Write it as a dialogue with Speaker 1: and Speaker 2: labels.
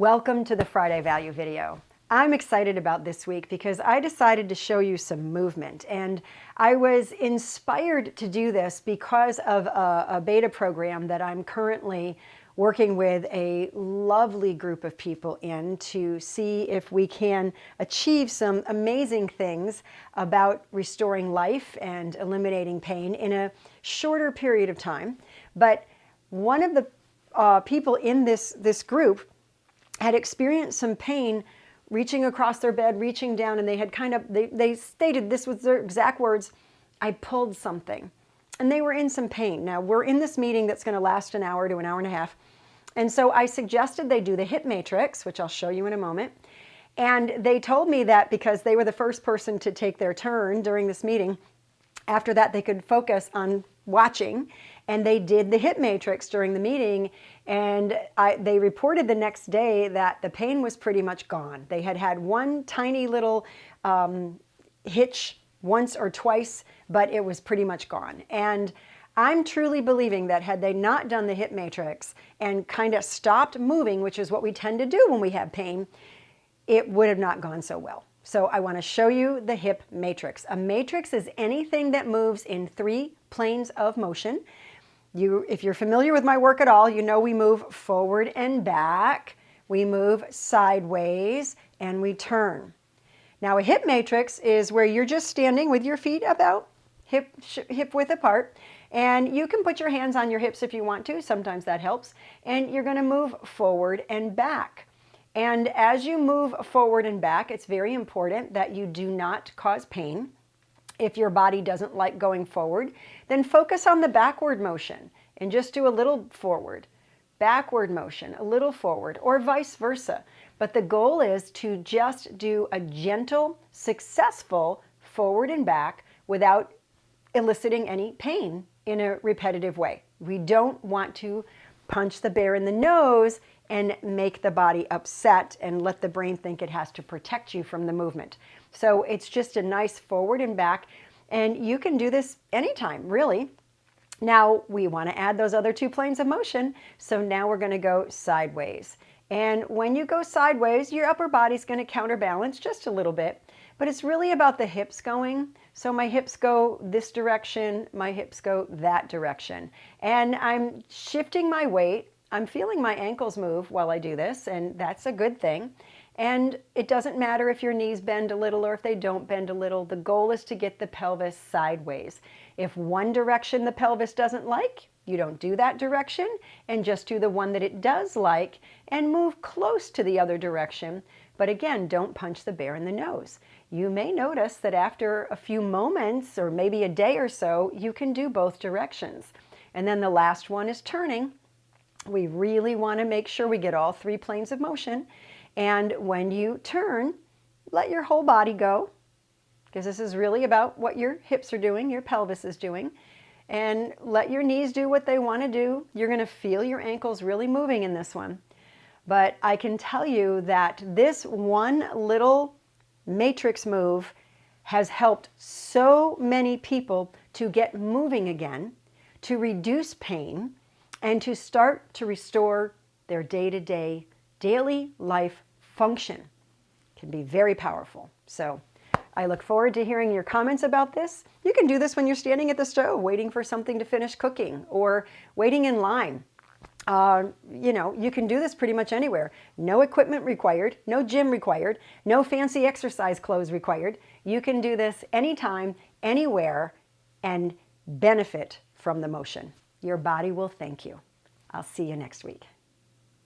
Speaker 1: Welcome to the Friday Value video. I'm excited about this week because I decided to show you some movement, and I was inspired to do this because of a beta program that I'm currently working with a lovely group of people in to see if we can achieve some amazing things about restoring life and eliminating pain in a shorter period of time. But one of the people in this group had experienced some pain reaching across their bed, reaching down, and they had they stated, this was their exact words, I pulled something. And they were in some pain. Now, we're in this meeting that's going to last an hour to an hour and a half. And so I suggested they do the hip matrix, which I'll show you in a moment. And they told me that because they were the first person to take their turn during this meeting, after that they could focus on watching. And they did the hip matrix during the meeting, and they reported the next day that the pain was pretty much gone. They had had one tiny little hitch once or twice, but it was pretty much gone. And I'm truly believing that had they not done the hip matrix and kind of stopped moving, which is what we tend to do when we have pain, it would have not gone so well. So I want to show you the hip matrix. A matrix is anything that moves in 3 planes of motion. If you're familiar with my work at all, you know we move forward and back, we move sideways, and we turn. Now a hip matrix is where you're just standing with your feet about hip width apart, and you can put your hands on your hips if you want to, sometimes that helps, and you're going to move forward and back. And as you move forward and back, it's very important that you do not cause pain. If your body doesn't like going forward, then focus on the backward motion and just do a little forward, backward motion, a little forward, or vice versa. But the goal is to just do a gentle, successful forward and back without eliciting any pain in a repetitive way. We don't want to punch the bear in the nose and make the body upset and let the brain think it has to protect you from the movement. So it's just a nice forward and back, and you can do this anytime, really. Now we want to add those other 2 planes of motion, so now we're going to go sideways. And when you go sideways, your upper body's going to counterbalance just a little bit, but it's really about the hips going. So my hips go this direction, my hips go that direction. And I'm shifting my weight. I'm feeling my ankles move while I do this, and that's a good thing. And it doesn't matter if your knees bend a little or if they don't bend a little. The goal is to get the pelvis sideways. If one direction the pelvis doesn't like, you don't do that direction, and just do the one that it does like and move close to the other direction. But again, don't punch the bear in the nose. You may notice that after a few moments or maybe a day or so, you can do both directions. And then the last one is turning. We really want to make sure we get all 3 planes of motion. And when you turn, let your whole body go, because this is really about what your hips are doing, your pelvis is doing. And let your knees do what they want to do. You're going to feel your ankles really moving in this one. But I can tell you that this one little matrix move has helped so many people to get moving again, to reduce pain, and to start to restore their day-to-day, daily life function. It can be very powerful. So I look forward to hearing your comments about this. You can do this when you're standing at the stove waiting for something to finish cooking or waiting in line. You can do this pretty much anywhere. No equipment required, no gym required, no fancy exercise clothes required. You can do this anytime, anywhere, and benefit from the motion. Your body will thank you. I'll see you next week.